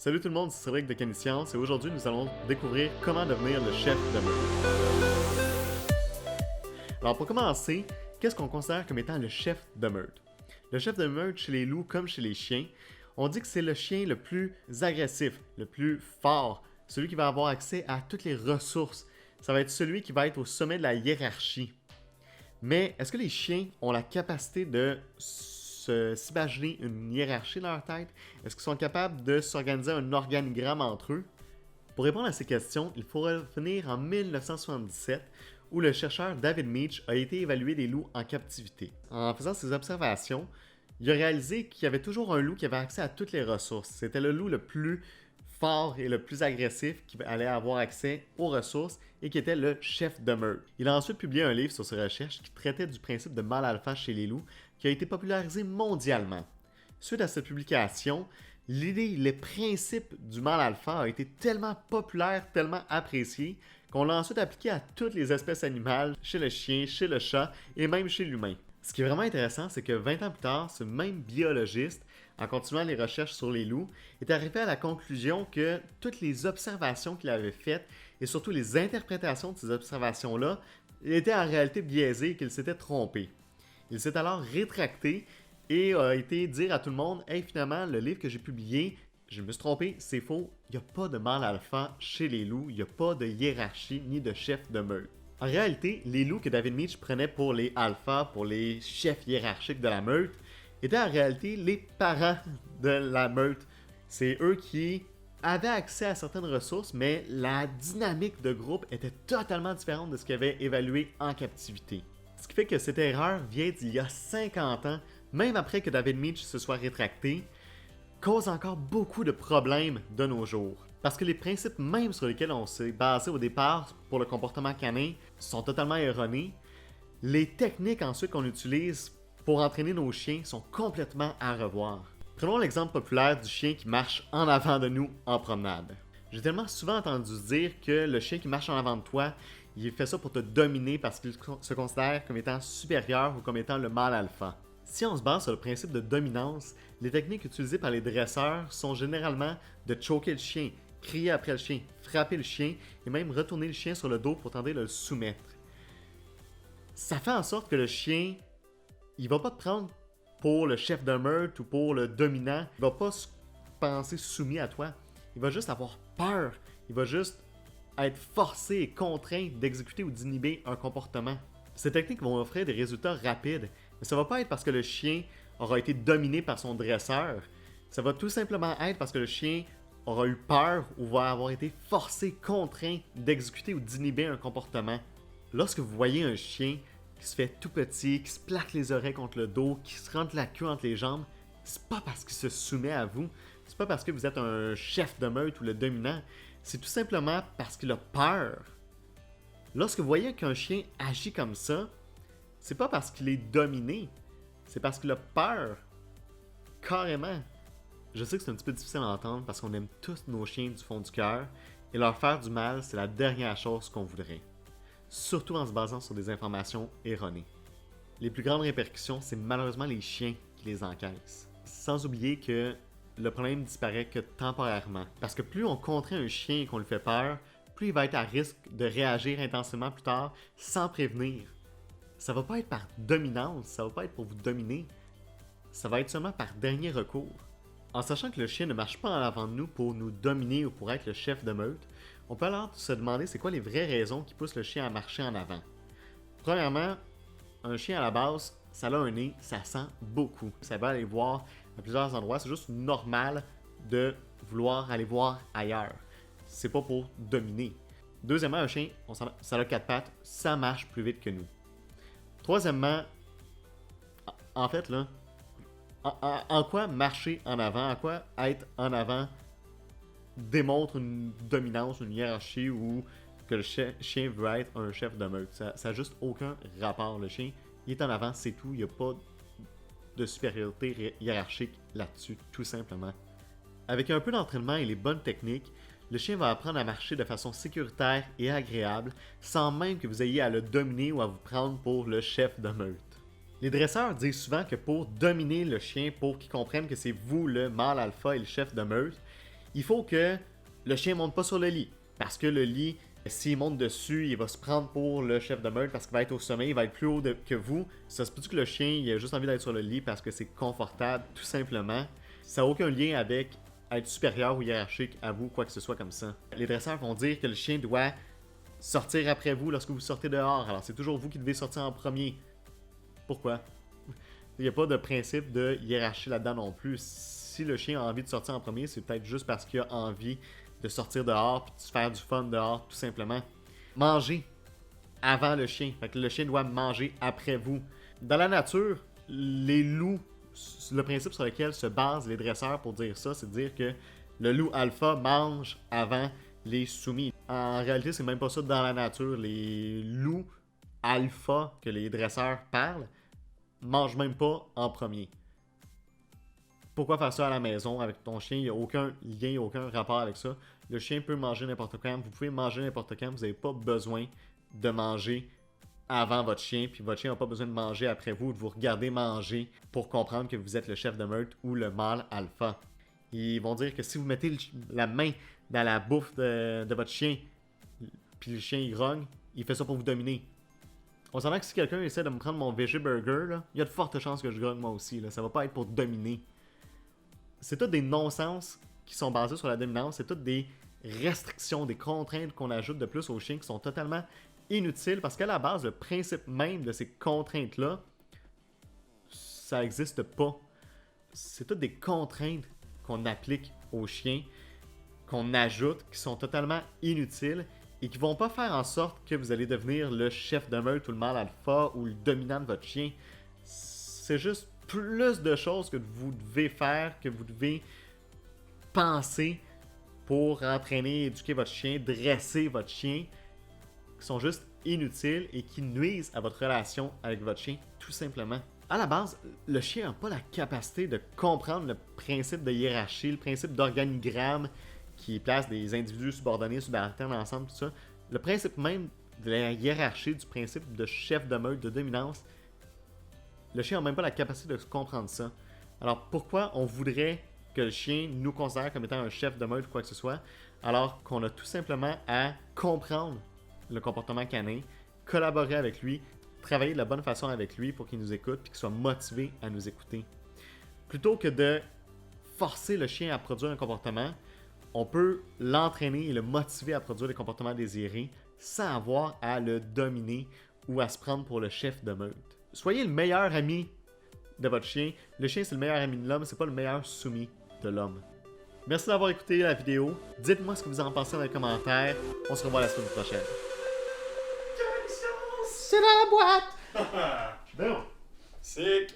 Salut tout le monde, c'est Cédric de Caniscience et aujourd'hui nous allons découvrir comment devenir le chef de meute. Alors pour commencer, qu'est-ce qu'on considère comme étant le chef de meute? Le chef de meute chez les loups comme chez les chiens, on dit que c'est le chien le plus agressif, le plus fort, celui qui va avoir accès à toutes les ressources. Ça va être celui qui va être au sommet de la hiérarchie. Mais est-ce que les chiens ont la capacité de s'imaginer une hiérarchie dans leur tête? Est-ce qu'ils sont capables de s'organiser un organigramme entre eux? Pour répondre à ces questions, il faut revenir en 1977 où le chercheur David Meach a été évaluer des loups en captivité. En faisant ses observations, il a réalisé qu'il y avait toujours un loup qui avait accès à toutes les ressources. C'était le loup le plus fort et le plus agressif qui allait avoir accès aux ressources et qui était le chef de meute. Il a ensuite publié un livre sur ses recherches qui traitait du principe de mâle alpha chez les loups qui a été popularisé mondialement. Suite à cette publication, les principes du mâle alpha a été tellement populaire, tellement apprécié qu'on l'a ensuite appliqué à toutes les espèces animales, chez le chien, chez le chat et même chez l'humain. Ce qui est vraiment intéressant, c'est que 20 ans plus tard, ce même biologiste, en continuant les recherches sur les loups, est arrivé à la conclusion que toutes les observations qu'il avait faites et surtout les interprétations de ces observations-là étaient en réalité biaisées et qu'il s'était trompé. Il s'est alors rétracté et a été dire à tout le monde « Hey, finalement, le livre que j'ai publié, je me suis trompé, c'est faux, il n'y a pas de mâle alpha chez les loups, il n'y a pas de hiérarchie ni de chef de meute. » En réalité, les loups que David Meach prenait pour les alphas, pour les chefs hiérarchiques de la meute, étaient en réalité les parents de la meute. C'est eux qui avaient accès à certaines ressources, mais la dynamique de groupe était totalement différente de ce qu'ils avaient évalué en captivité. Ce qui fait que cette erreur vient d'il y a 50 ans, même après que David Meach se soit rétracté, cause encore beaucoup de problèmes de nos jours. Parce que les principes même sur lesquels on s'est basé au départ pour le comportement canin sont totalement erronés. Les techniques ensuite qu'on utilise pour entraîner nos chiens sont complètement à revoir. Prenons l'exemple populaire du chien qui marche en avant de nous en promenade. J'ai tellement souvent entendu dire que le chien qui marche en avant de toi, il fait ça pour te dominer parce qu'il se considère comme étant supérieur ou comme étant le mâle alpha. Si on se base sur le principe de dominance, les techniques utilisées par les dresseurs sont généralement de choquer le chien, crier après le chien, frapper le chien et même retourner le chien sur le dos pour tenter de le soumettre. Ça fait en sorte que le chien, il va pas te prendre pour le chef de meute ou pour le dominant, il va pas se penser soumis à toi, il va juste avoir peur, il va juste être forcé et contraint d'exécuter ou d'inhiber un comportement. Ces techniques vont offrir des résultats rapides, mais ça va pas être parce que le chien aura été dominé par son dresseur, ça va tout simplement être parce que le chien aura eu peur ou va avoir été forcé, contraint d'exécuter ou d'inhiber un comportement. Lorsque vous voyez un chien qui se fait tout petit, qui se plaque les oreilles contre le dos, qui se rentre la queue entre les jambes, c'est pas parce qu'il se soumet à vous, c'est pas parce que vous êtes un chef de meute ou le dominant, c'est tout simplement parce qu'il a peur. Lorsque vous voyez qu'un chien agit comme ça, c'est pas parce qu'il est dominé, c'est parce qu'il a peur. Carrément. Je sais que c'est un petit peu difficile à entendre parce qu'on aime tous nos chiens du fond du cœur et leur faire du mal, c'est la dernière chose qu'on voudrait. Surtout en se basant sur des informations erronées. Les plus grandes répercussions, c'est malheureusement les chiens qui les encaissent. Sans oublier que le problème disparaît que temporairement. Parce que plus on contraint un chien et qu'on lui fait peur, plus il va être à risque de réagir intensément plus tard sans prévenir. Ça va pas être par dominance, ça va pas être pour vous dominer. Ça va être seulement par dernier recours. En sachant que le chien ne marche pas en avant de nous pour nous dominer ou pour être le chef de meute, on peut alors se demander c'est quoi les vraies raisons qui poussent le chien à marcher en avant. Premièrement, un chien à la base, ça a un nez, ça sent beaucoup. Ça va aller voir à plusieurs endroits, c'est juste normal de vouloir aller voir ailleurs. C'est pas pour dominer. Deuxièmement, un chien, ça a 4 pattes, ça marche plus vite que nous. Troisièmement, en fait là, en quoi marcher en avant, en quoi être en avant démontre une dominance, une hiérarchie ou que le chien veut être un chef de meute. Ça n'a juste aucun rapport. Le chien, il est en avant, c'est tout. Il n'y a pas de supériorité hiérarchique là-dessus, tout simplement. Avec un peu d'entraînement et les bonnes techniques, le chien va apprendre à marcher de façon sécuritaire et agréable sans même que vous ayez à le dominer ou à vous prendre pour le chef de meute. Les dresseurs disent souvent que pour dominer le chien, pour qu'il comprenne que c'est vous le mâle alpha et le chef de meute, Il faut que le chien monte pas sur le lit. Parce que le lit, s'il monte dessus, il va se prendre pour le chef de meute parce qu'il va être au sommet, il va être plus haut que vous. Ça se peut que le chien il a juste envie d'être sur le lit parce que c'est confortable, tout simplement. Ça n'a aucun lien avec être supérieur ou hiérarchique à vous, quoi que ce soit comme ça. Les dresseurs vont dire que le chien doit sortir après vous lorsque vous sortez dehors. Alors c'est toujours vous qui devez sortir en premier. Pourquoi? Il n'y a pas de principe de hiérarchie là-dedans non plus. Si le chien a envie de sortir en premier, c'est peut-être juste parce qu'il a envie de sortir dehors puis de faire du fun dehors, tout simplement. Mangez avant le chien. Fait que le chien doit manger après vous. Dans la nature, les loups, le principe sur lequel se basent les dresseurs pour dire ça, c'est de dire que le loup alpha mange avant les soumis. En réalité, c'est même pas ça dans la nature. Les loups alpha que les dresseurs parlent mangent même pas en premier. Pourquoi faire ça à la maison avec ton chien? Il n'y a aucun lien, aucun rapport avec ça. Le chien peut manger n'importe quand. Vous pouvez manger n'importe quand. Vous n'avez pas besoin de manger avant votre chien. Puis votre chien n'a pas besoin de manger après vous, de vous regarder manger pour comprendre que vous êtes le chef de meute ou le mâle alpha. Ils vont dire que si vous mettez la main dans la bouffe de votre chien, puis le chien il grogne, il fait ça pour vous dominer. On s'entend que si quelqu'un essaie de me prendre mon veggie burger, là, il y a de fortes chances que je grogne moi aussi. Là. Ça va pas être pour dominer. C'est tout des non-sens qui sont basés sur la dominance. C'est toutes des restrictions, des contraintes qu'on ajoute de plus aux chiens qui sont totalement inutiles parce qu'à la base, le principe même de ces contraintes-là, ça n'existe pas. C'est toutes des contraintes qu'on applique aux chiens, qu'on ajoute, qui sont totalement inutiles et qui vont pas faire en sorte que vous allez devenir le chef de meute ou le mâle alpha ou le dominant de votre chien. C'est juste plus de choses que vous devez faire, que vous devez penser pour entraîner, éduquer votre chien, dresser votre chien, qui sont juste inutiles et qui nuisent à votre relation avec votre chien, tout simplement. À la base, le chien n'a pas la capacité de comprendre le principe de hiérarchie, le principe d'organigramme qui place des individus subordonnés, subalternes ensemble, tout ça. Le principe même de la hiérarchie, du principe de chef de meute, de dominance, le chien n'a même pas la capacité de comprendre ça. Alors pourquoi on voudrait que le chien nous considère comme étant un chef de meute ou quoi que ce soit, alors qu'on a tout simplement à comprendre le comportement canin, collaborer avec lui, travailler de la bonne façon avec lui pour qu'il nous écoute et qu'il soit motivé à nous écouter. Plutôt que de forcer le chien à produire un comportement, on peut l'entraîner et le motiver à produire les comportements désirés sans avoir à le dominer ou à se prendre pour le chef de meute. Soyez le meilleur ami de votre chien. Le chien, c'est le meilleur ami de l'homme, c'est pas le meilleur soumis de l'homme. Merci d'avoir écouté la vidéo. Dites-moi ce que vous en pensez dans les commentaires. On se revoit la semaine prochaine. C'est dans la boîte! Non! Sick!